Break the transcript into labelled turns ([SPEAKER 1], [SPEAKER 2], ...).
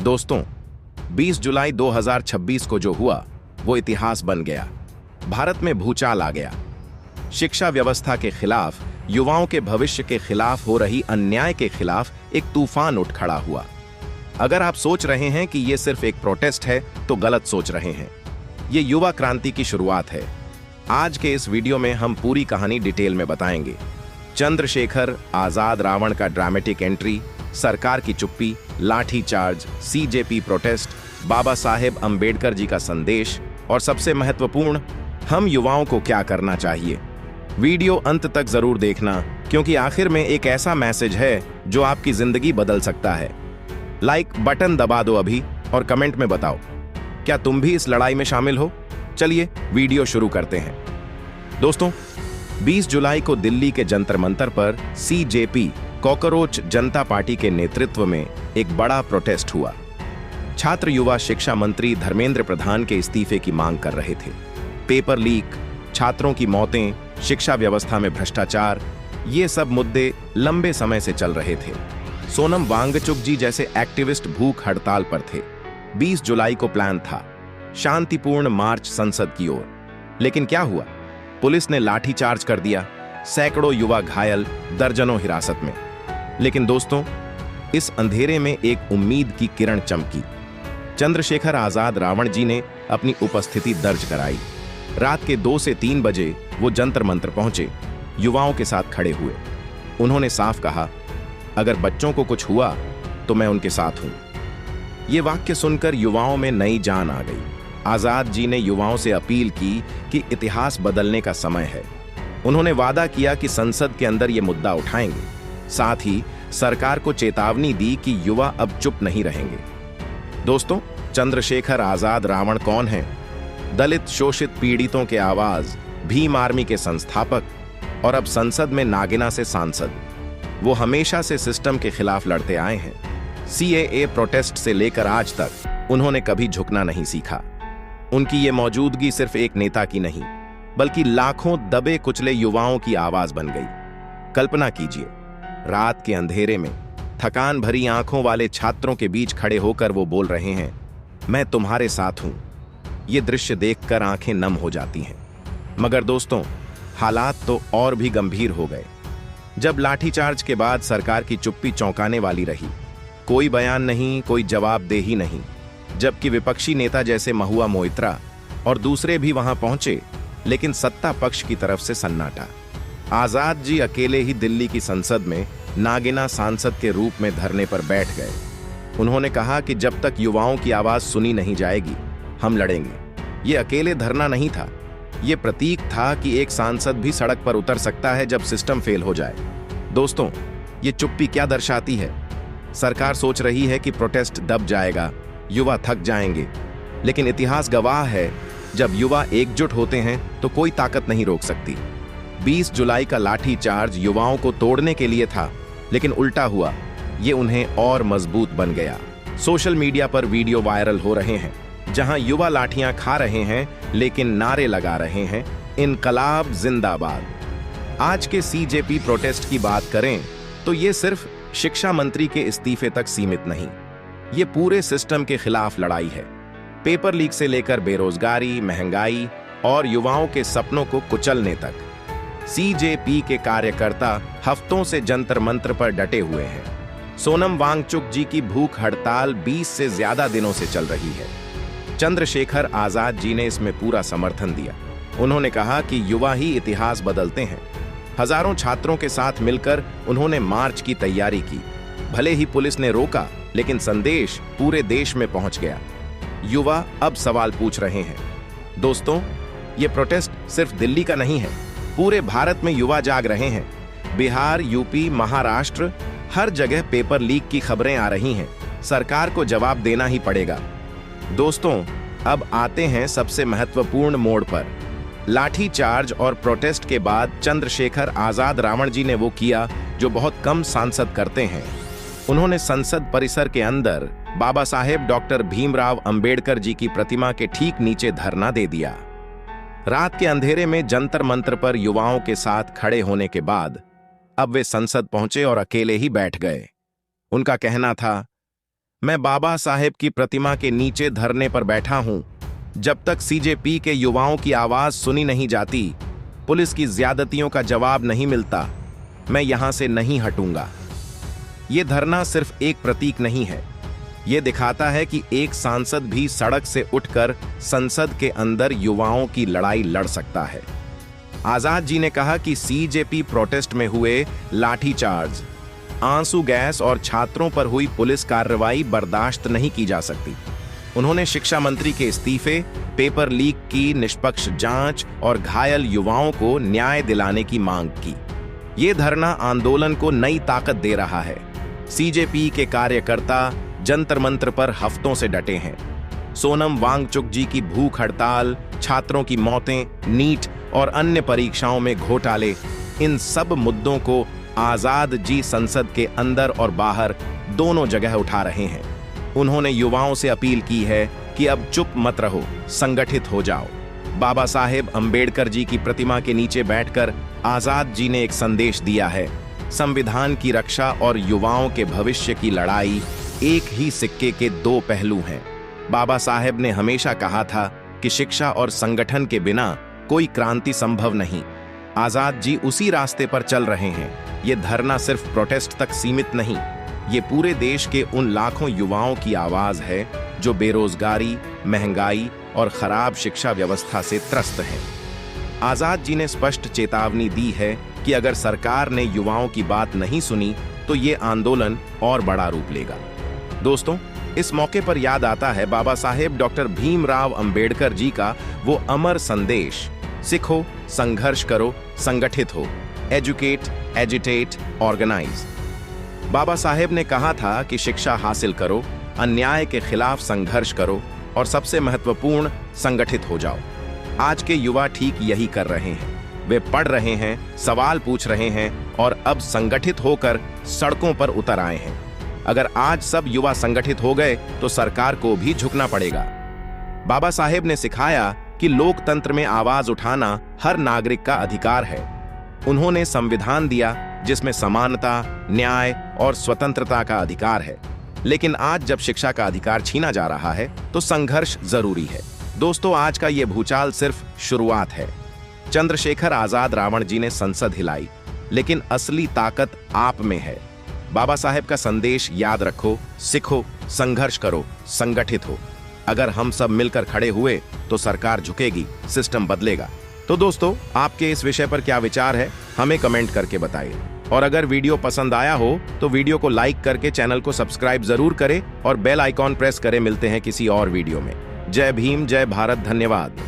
[SPEAKER 1] दोस्तों, 20 जुलाई 2026 को जो हुआ वो इतिहास बन गया। भारत में भूचाल आ गया। शिक्षा व्यवस्था के खिलाफ, युवाओं के भविष्य के खिलाफ हो रही अन्याय के खिलाफ एक तूफान उठ खड़ा हुआ। अगर आप सोच रहे हैं कि ये सिर्फ एक प्रोटेस्ट है तो गलत सोच रहे हैं। ये युवा क्रांति की शुरुआत है। आज के इस वीडियो में हम पूरी कहानी डिटेल में बताएंगे। चंद्रशेखर आजाद रावण का ड्रामेटिक एंट्री, सरकार की चुप्पी, लाठी charge, CJP protest, Baba Saheb Ambedkar ji का संदेश और सबसे महत्वपूर्ण, हम युवाओं को क्या करना चाहिए। वीडियो अंत तक जरूर देखना, क्योंकि आखिर में एक ऐसा मैसेज है जो आपकी जिंदगी बदल सकता है। लाइक बटन दबा दो अभी और कमेंट में बताओ, क्या तुम भी इस लड़ाई में शामिल हो। चलिए वीडियो शुरू करते हैं। दोस्तों, 20 जुलाई को दिल्ली के जंतर मंतर पर सीजेपी कॉकरोच जनता पार्टी के नेतृत्व में एक बड़ा प्रोटेस्ट हुआ। छात्र युवा शिक्षा मंत्री धर्मेंद्र प्रधान के इस्तीफे की मांग कर रहे थे। पेपर लीक, छात्रों की मौतें, शिक्षा व्यवस्था में भ्रष्टाचार, ये सब मुद्दे लंबे समय से चल रहे थे। सोनम वांगचुक जी जैसे एक्टिविस्ट भूख हड़ताल पर थे। 20 जुलाई को प्लान था शांतिपूर्ण मार्च संसद की ओर, लेकिन क्या हुआ? पुलिस ने लाठीचार्ज कर दिया, सैकड़ों युवा घायल, दर्जनों हिरासत में। लेकिन दोस्तों, इस अंधेरे में एक उम्मीद की किरण चमकी। चंद्रशेखर आजाद रावण जी ने अपनी उपस्थिति दर्ज कराई। रात के 2 से 3 बजे वो जंतर मंतर पहुंचे, युवाओं के साथ खड़े हुए। उन्होंने साफ कहा, अगर बच्चों को कुछ हुआ तो मैं उनके साथ हूं। ये वाक्य सुनकर युवाओं में नई जान आ गई। आजाद जी ने युवाओं से अपील की कि इतिहास बदलने का समय है। उन्होंने वादा किया कि संसद के अंदर ये मुद्दा उठाएंगे। साथ ही सरकार को चेतावनी दी कि युवा अब चुप नहीं रहेंगे। दोस्तों, चंद्रशेखर आजाद रावण कौन है? दलित शोषित पीड़ितों के आवाज, भीम आर्मी के संस्थापक और अब संसद में नागिना से सांसद। वो हमेशा से सिस्टम के खिलाफ लड़ते आए हैं। सीएए प्रोटेस्ट से लेकर आज तक उन्होंने कभी झुकना नहीं सीखा। उनकी ये मौजूदगी सिर्फ एक नेता की नहीं, बल्कि लाखों दबे कुचले युवाओं की आवाज बन गई। कल्पना कीजिए, रात के अंधेरे में थकान भरी आंखों वाले छात्रों के बीच खड़े होकर वो बोल रहे हैं, मैं तुम्हारे साथ हूं। ये दृश्य देखकर आंखें नम हो जाती हैं। मगर दोस्तों, हालात तो और भी गंभीर हो गए। जब लाठीचार्ज के बाद सरकार की चुप्पी चौंकाने वाली रही, कोई बयान नहीं, कोई जवाबदेही नहीं, जबकि विपक्षी नेता जैसे महुआ मोइत्रा और दूसरे भी वहां पहुंचे, लेकिन सत्ता पक्ष की तरफ से सन्नाटा। आजाद जी अकेले ही दिल्ली की संसद में नागिना सांसद के रूप में धरने पर बैठ गए। उन्होंने कहा कि जब तक युवाओं की आवाज सुनी नहीं जाएगी, हम लड़ेंगे। ये अकेले धरना नहीं था, ये प्रतीक था कि एक सांसद भी सड़क पर उतर सकता है जब सिस्टम फेल हो जाए। दोस्तों, ये चुप्पी क्या दर्शाती है? सरकार सोच रही है कि प्रोटेस्ट दब जाएगा, युवा थक जाएंगे, लेकिन इतिहास गवाह है, जब युवा एकजुट होते हैं तो कोई ताकत नहीं रोक सकती। 20 जुलाई का लाठीचार्ज युवाओं को तोड़ने के लिए था, लेकिन उल्टा हुआ, ये उन्हें और मजबूत बन गया। सोशल मीडिया पर वीडियो वायरल हो रहे हैं जहां युवा लाठियां खा रहे हैं, लेकिन नारे लगा रहे हैं, इनकलाब जिंदाबाद। आज के सीजेपी प्रोटेस्ट की बात करें तो ये सिर्फ शिक्षा मंत्री के इस्तीफे तक सीमित नहीं, ये पूरे सिस्टम के खिलाफ लड़ाई है। पेपर लीक से लेकर बेरोजगारी, महंगाई और युवाओं के सपनों को कुचलने तक सीजेपी के कार्यकर्ता हफ्तों से जंतर मंतर पर डटे हुए हैं। सोनम वांगचुक जी की भूख हड़ताल 20 से ज्यादा दिनों से चल रही है। चंद्रशेखर आजाद जी ने इसमें पूरा समर्थन दिया। उन्होंने कहा कि युवा ही इतिहास बदलते हैं। हजारों छात्रों के साथ मिलकर उन्होंने मार्च की तैयारी की। भले ही पुलिस ने रोका, लेकिन संदेश पूरे देश में पहुंच गया। युवा अब सवाल पूछ रहे हैं। दोस्तों, ये प्रोटेस्ट सिर्फ दिल्ली का नहीं है, पूरे भारत में युवा जाग रहे हैं। बिहार, यूपी, महाराष्ट्र, हर जगह पेपर लीक की खबरें आ रही हैं। सरकार को जवाब देना ही पड़ेगा। दोस्तों, अब आते हैं सबसे महत्वपूर्ण मोड़ पर। लाठीचार्ज और प्रोटेस्ट के बाद चंद्रशेखर आजाद रावण जी ने वो किया जो बहुत कम सांसद करते हैं। उन्होंने संसद परिसर के अंदर बाबा साहेब डॉक्टर भीमराव अंबेडकर जी की प्रतिमा के ठीक नीचे धरना दे दिया। रात के अंधेरे में जंतर मंतर पर युवाओं के साथ खड़े होने के बाद अब वे संसद पहुंचे और अकेले ही बैठ गए। उनका कहना था, मैं बाबा साहेब की प्रतिमा के नीचे धरने पर बैठा हूं। जब तक सीजेपी के युवाओं की आवाज सुनी नहीं जाती, पुलिस की ज्यादतियों का जवाब नहीं मिलता, मैं यहां से नहीं हटूंगा। यह धरना सिर्फ एक प्रतीक नहीं है, यह दिखाता है कि एक सांसद भी सड़क से उठकर संसद के अंदर युवाओं की लड़ाई लड़ सकता है। आजाद जी ने कहा कि सीजेपी प्रोटेस्ट में हुए लाठीचार्ज, आंसू गैस और छात्रों पर हुई पुलिस कार्रवाई बर्दाश्त नहीं की जा सकती। उन्होंने शिक्षा मंत्री के इस्तीफे, पेपर लीक की निष्पक्ष जांच और घायल युवाओं को न्याय दिलाने की मांग की। ये धरना आंदोलन को नई ताकत दे रहा है। सीजेपी के कार्यकर्ता जंतर मंत्र पर हफ्तों से डटे हैं। सोनम वांगचुक जी की भूख हड़ताल, छात्रों की मौतें, नीट और अन्य परीक्षाओं में घोटाले, इन सब मुद्दों को आजाद जी संसद के अंदर और बाहर दोनों जगह उठा रहे हैं। उन्होंने युवाओं से अपील की है कि अब चुप मत रहो, संगठित हो जाओ। बाबा साहेब अंबेडकर जी की प्रतिमा के नीचे बैठकर आजाद जी ने एक संदेश दिया है। संविधान की रक्षा और युवाओं के भविष्य की लड़ाई एक ही सिक्के के दो पहलू हैं। बाबा साहेब ने हमेशा कहा था कि शिक्षा और संगठन के बिना कोई क्रांति संभव नहीं। आजाद जी उसी रास्ते पर चल रहे हैं। ये धरना सिर्फ प्रोटेस्ट तक सीमित नहीं, ये पूरे देश के उन लाखों युवाओं की आवाज है जो बेरोजगारी, महंगाई और खराब शिक्षा व्यवस्था से त्रस्त हैं। आजाद जी ने स्पष्ट चेतावनी दी है कि अगर सरकार ने युवाओं की बात नहीं सुनी तो ये आंदोलन और बड़ा रूप लेगा। दोस्तों, इस मौके पर याद आता है बाबा साहेब डॉक्टर भीमराव अंबेडकर जी का वो अमर संदेश, सीखो, संघर्ष करो, संगठित हो, educate, agitate, organise. Baba Saheb ने कहा था कि शिक्षा हासिल करो, अन्याय के खिलाफ संघर्ष करो और सबसे महत्वपूर्ण, संगठित हो जाओ। आज के युवा ठीक यही कर रहे हैं। वे पढ़ रहे हैं, सवाल पूछ रहे हैं और अब संगठित होकर सड़कों पर उतर आए हैं। अगर आज सब युवा संगठित हो गए तो सरकार को भी झुकना पड़ेगा। बाबा साहेब ने सिखाया कि लोकतंत्र में आवाज उठाना हर नागरिक का अधिकार है। उन्होंने संविधान दिया जिसमें समानता, न्याय और स्वतंत्रता का अधिकार है। लेकिन आज जब शिक्षा का अधिकार छीना जा रहा है तो संघर्ष जरूरी है। दोस्तों, आज का यह भूचाल सिर्फ शुरुआत है। चंद्रशेखर आजाद रावण जी ने संसद हिलाई, लेकिन असली ताकत आप में है। बाबा साहेब का संदेश याद रखो, सीखो, संघर्ष करो, संगठित हो। अगर हम सब मिलकर खड़े हुए तो सरकार झुकेगी, सिस्टम बदलेगा। तो दोस्तों, आपके इस विषय पर क्या विचार है, हमें कमेंट करके बताइए। और अगर वीडियो पसंद आया हो तो वीडियो को लाइक करके चैनल को सब्सक्राइब जरूर करें और बेल आइकॉन प्रेस करें। मिलते हैं किसी और वीडियो में। जय भीम, जय भारत, धन्यवाद।